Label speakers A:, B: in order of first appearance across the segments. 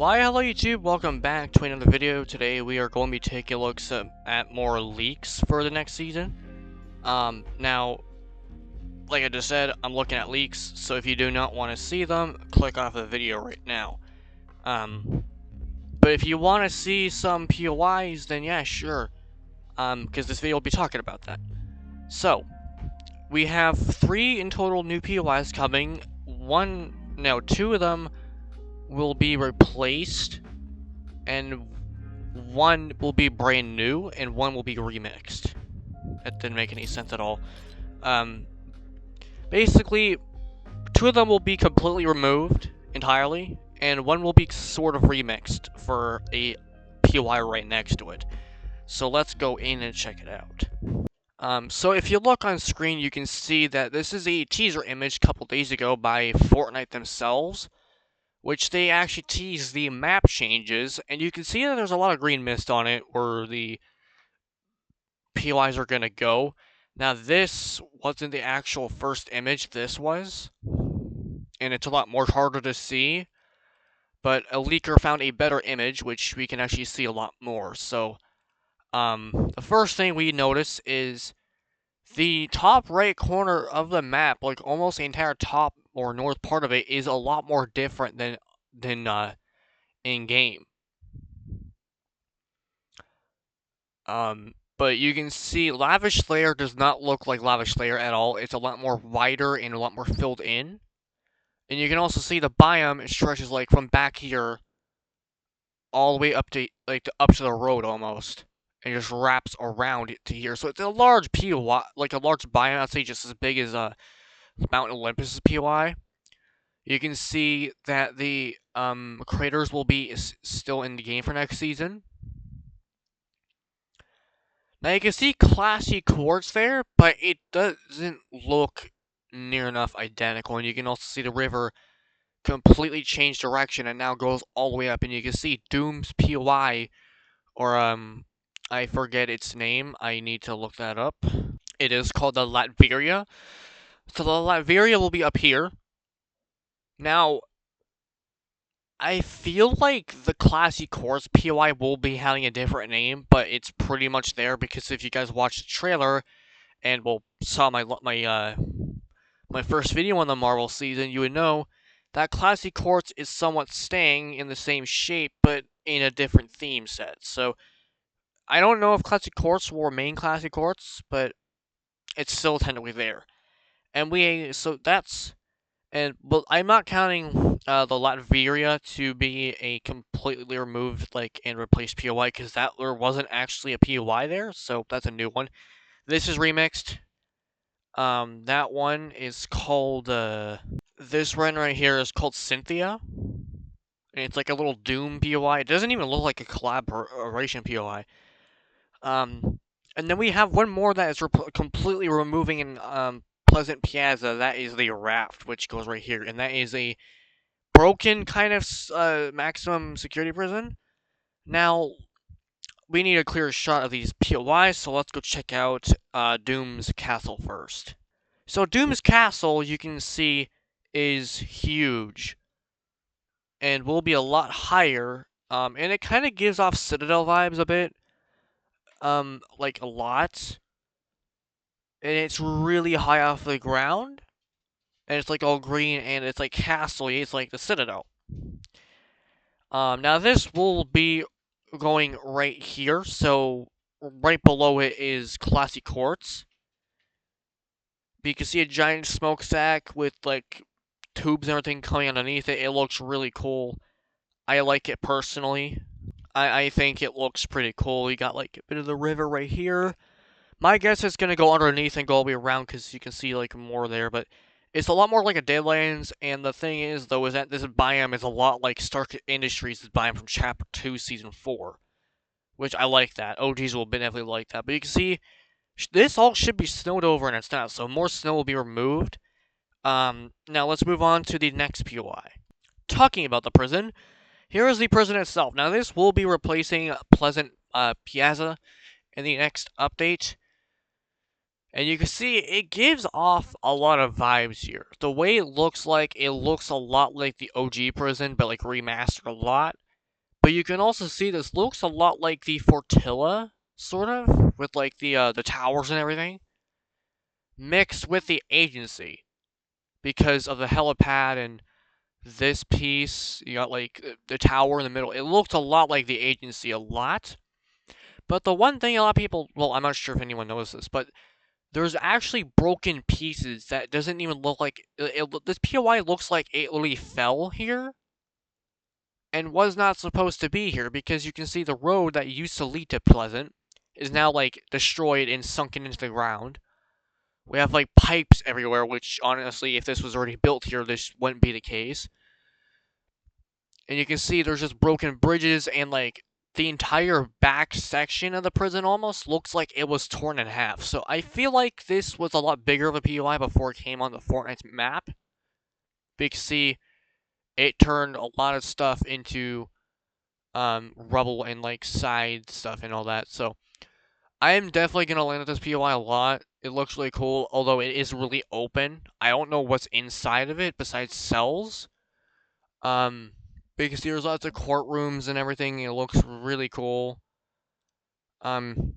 A: Why hello YouTube, welcome back to another video. Today we are going to be taking a look at more leaks for the next season. Now, like I just said, I'm looking at leaks, so if you do not want to see them, click off the video right now. But if you want to see some POI'S, then yeah, sure. Because this video will be talking about that. So, we have 3 in total new POI'S coming. Two of them will be replaced, and 1 will be brand new, and 1 will be remixed. That didn't make any sense at all. Basically, 2 of them will be completely removed entirely, and 1 will be sort of remixed for a POI right next to it. So let's go in and check it out. So if you look on screen, you can see that this is a teaser image a couple days ago by Fortnite themselves, which they actually tease the map changes, and you can see that there's a lot of green mist on it where the POIs are going to go. Now, this wasn't the actual first image, this was, and it's a lot more harder to see, but a leaker found a better image, which we can actually see a lot more. So, the first thing we notice is the top right corner of the map, like almost the entire top or north part of it, is a lot more different than in game. But you can see Lavish Layer does not look like Lavish Layer at all. It's a lot more wider and a lot more filled in. And you can also see the biome stretches like from back here all the way up to up to the road almost, and just wraps around it to here. So it's a large POI, like a large biome. I'd say just as big as Mount Olympus' POI. You can see that the craters will be still in the game for next season. Now you can see classy quartz there, but it doesn't look near enough identical. And you can also see the river completely change direction and now goes all the way up. And you can see Doom's POI, or I forget its name. I need to look that up. It is called the Latveria. So the Latveria will be up here. Now, I feel like the Classy Quartz POI will be having a different name, but it's pretty much there because if you guys watched the trailer and saw my first video on the Marvel season, you would know that Classy Quartz is somewhat staying in the same shape, but in a different theme set. So I don't know if Classy Quartz will remain Classy Quartz, but it's still technically there. And but I'm not counting the Latveria to be a completely removed and replaced POI, because there wasn't actually a POI there, so that's a new one. This is remixed. That one is called this one right here is called Cynthia. And it's like a little Doom POI. It doesn't even look like a collaboration POI. And then we have one more that is completely removing in Pleasant Piazza. That is the raft, which goes right here, and that is a broken kind of maximum security prison. Now, we need a clear shot of these POIs, so let's go check out Doom's Castle first. So Doom's Castle, you can see, is huge, and will be a lot higher, and it kind of gives off Citadel vibes a bit, like a lot. And it's really high off the ground, and it's like all green, and it's like castle-y, it's like the Citadel. Now this will be going right here, so right below it is Classy Quartz. But you can see a giant smokestack with like tubes and everything coming underneath it. It looks really cool. I like it personally. I think it looks pretty cool. You got like a bit of the river right here. My guess is going to go underneath and go all the way around because you can see like more there, but it's a lot more like a Deadlands, and the thing is, though, is that this biome is a lot like Stark Industries' biome from Chapter 2, Season 4, which I like that. OGs will definitely like that, but you can see, this all should be snowed over, and it's not, so more snow will be removed. Now let's move on to the next POI. Talking about the prison, here is the prison itself. Now this will be replacing Pleasant Piazza in the next update. And you can see it gives off a lot of vibes here. The way it looks a lot like the OG prison, but like remastered a lot. But you can also see this looks a lot like the Fortilla, sort of, with like the towers and everything, mixed with the agency because of the helipad and this piece. You got like the tower in the middle. It looked a lot like the agency, a lot. But the one thing a lot of people, well, I'm not sure if anyone knows this, but there's actually broken pieces that doesn't even look like this POI looks like it literally fell here and was not supposed to be here, because you can see the road that used to lead to Pleasant is now like destroyed and sunken into the ground. We have like pipes everywhere, which honestly, if this was already built here, this wouldn't be the case. And you can see there's just broken bridges, and like the entire back section of the prison almost looks like it was torn in half. So I feel like this was a lot bigger of a POI before it came on the Fortnite map. Because see, it turned a lot of stuff into rubble and like side stuff and all that. So I am definitely gonna land at this POI a lot. It looks really cool, although it is really open. I don't know what's inside of it besides cells. Um, because there's lots of courtrooms and everything. It looks really cool. Um,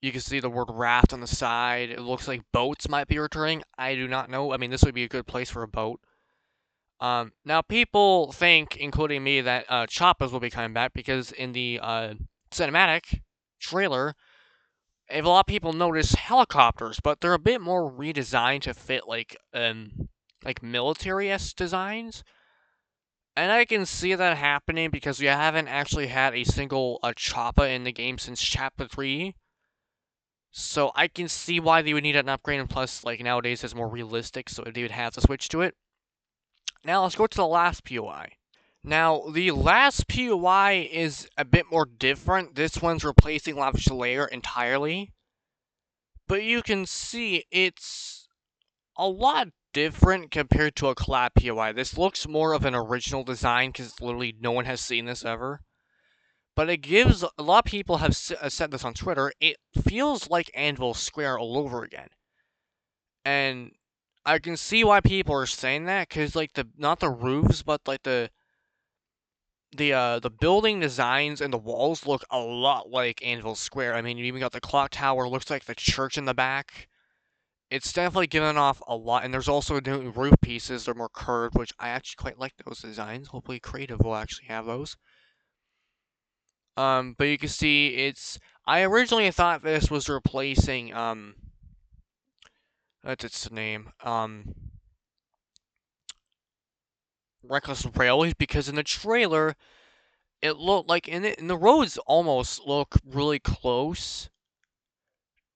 A: you can see the word raft on the side. It looks like boats might be returning. I do not know. I mean, this would be a good place for a boat. Now people think, including me, that choppers will be coming back because in the cinematic trailer, if a lot of people notice helicopters, but they're a bit more redesigned to fit like military-esque designs. And I can see that happening because we haven't actually had a single chopper in the game since Chapter 3. So I can see why they would need an upgrade, and plus, like, nowadays it's more realistic, so they would have to switch to it. Now let's go to the last POI. Now, the last POI is a bit more different. This one's replacing Lavish Layer entirely. But you can see it's a lot different compared to a collab POI. This looks more of an original design because literally no one has seen this ever. But it gives, a lot of people have said this on Twitter, it feels like Anvil Square all over again. And I can see why people are saying that, because like not the roofs, but like the building designs and the walls look a lot like Anvil Square. I mean, you even got the clock tower, looks like the church in the back. It's definitely given off a lot, and there's also new roof pieces. They're more curved, which I actually quite like those designs. Hopefully, Creative will actually have those. But you can see it's. I originally thought this was replacing what's its name? Reckless Railways, because in the trailer it looked like and the roads almost look really close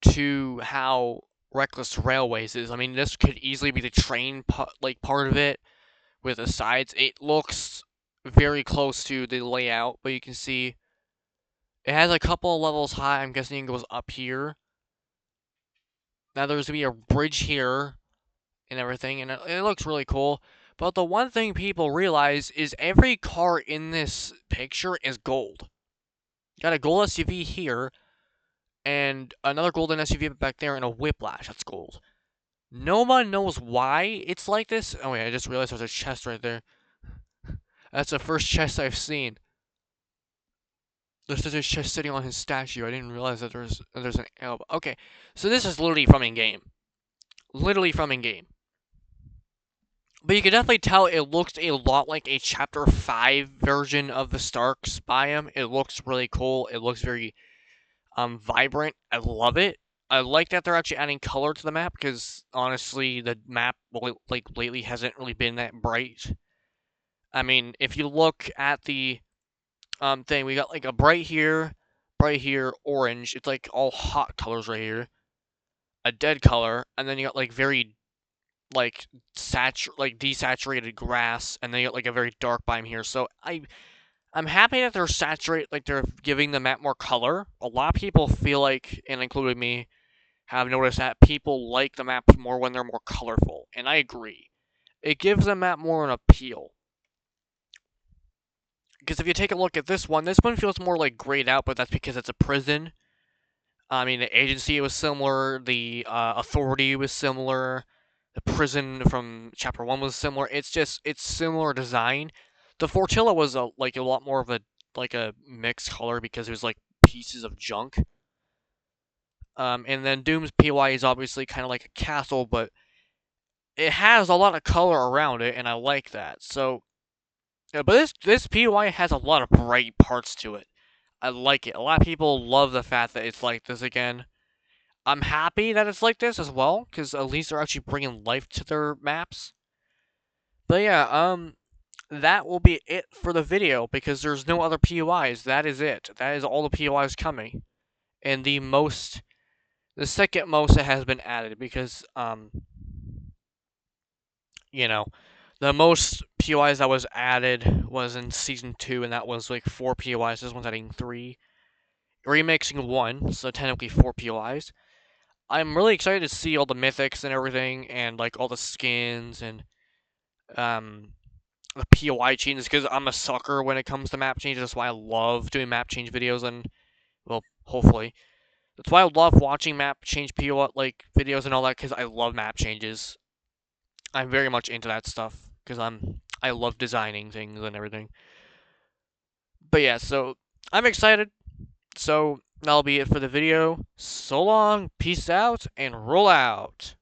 A: to how Reckless Railways is. I mean, this could easily be the train part of it with the sides. It looks very close to the layout, but you can see it has a couple of levels high. I'm guessing it goes up here. Now there's gonna be a bridge here and everything, and it looks really cool. But the one thing people realize is every car in this picture is gold. You got a gold SUV here, and another golden SUV back there, and a Whiplash that's gold. No one knows why it's like this. Oh wait, I just realized there's a chest right there. That's the first chest I've seen. There's a chest sitting on his statue. I didn't realize that there's an elbow. Okay, so this is literally from in-game. Literally from in-game. But you can definitely tell it looks a lot like a Chapter 5 version of the Starks biome. It looks really cool. It looks very vibrant. I love it. I like that they're actually adding color to the map, because honestly, the map like lately hasn't really been that bright. I mean, if you look at the thing, we got like a bright here, orange. It's like all hot colors right here. A dead color, and then you got like very like desaturated grass, and then you got like a very dark biome here. So I'm happy that they're saturated, like they're giving the map more color. A lot of people feel like, and including me, have noticed that people like the maps more when they're more colorful, and I agree. It gives the map more an appeal. Because if you take a look at this one feels more like grayed out, but that's because it's a prison. I mean, the agency was similar, the authority was similar, the prison from Chapter 1 was similar. It's similar design. The Fortilla was a lot more of a mixed color because it was like pieces of junk. And then Doom's POI is obviously kind of like a castle, but it has a lot of color around it, and I like that. So, yeah, but this POI has a lot of bright parts to it. I like it. A lot of people love the fact that it's like this again. I'm happy that it's like this as well, because at least they're actually bringing life to their maps. But yeah, that will be it for the video because there's no other POIs. That is it. That is all the POIs coming, and the second most that has been added because you know, the most POIs that was added was in season 2, and that was like 4 POIs. This one's adding 3, remixing 1, so technically 4 POIs. I'm really excited to see all the mythics and everything, and like all the skins and um the POI changes because I'm a sucker when it comes to map changes. That's why I love doing map change videos, and well, hopefully. That's why I love watching map change POI like videos and all that because I love map changes. I'm very much into that stuff because I love designing things and everything. But yeah, so I'm excited. So that'll be it for the video. So long, peace out, and roll out.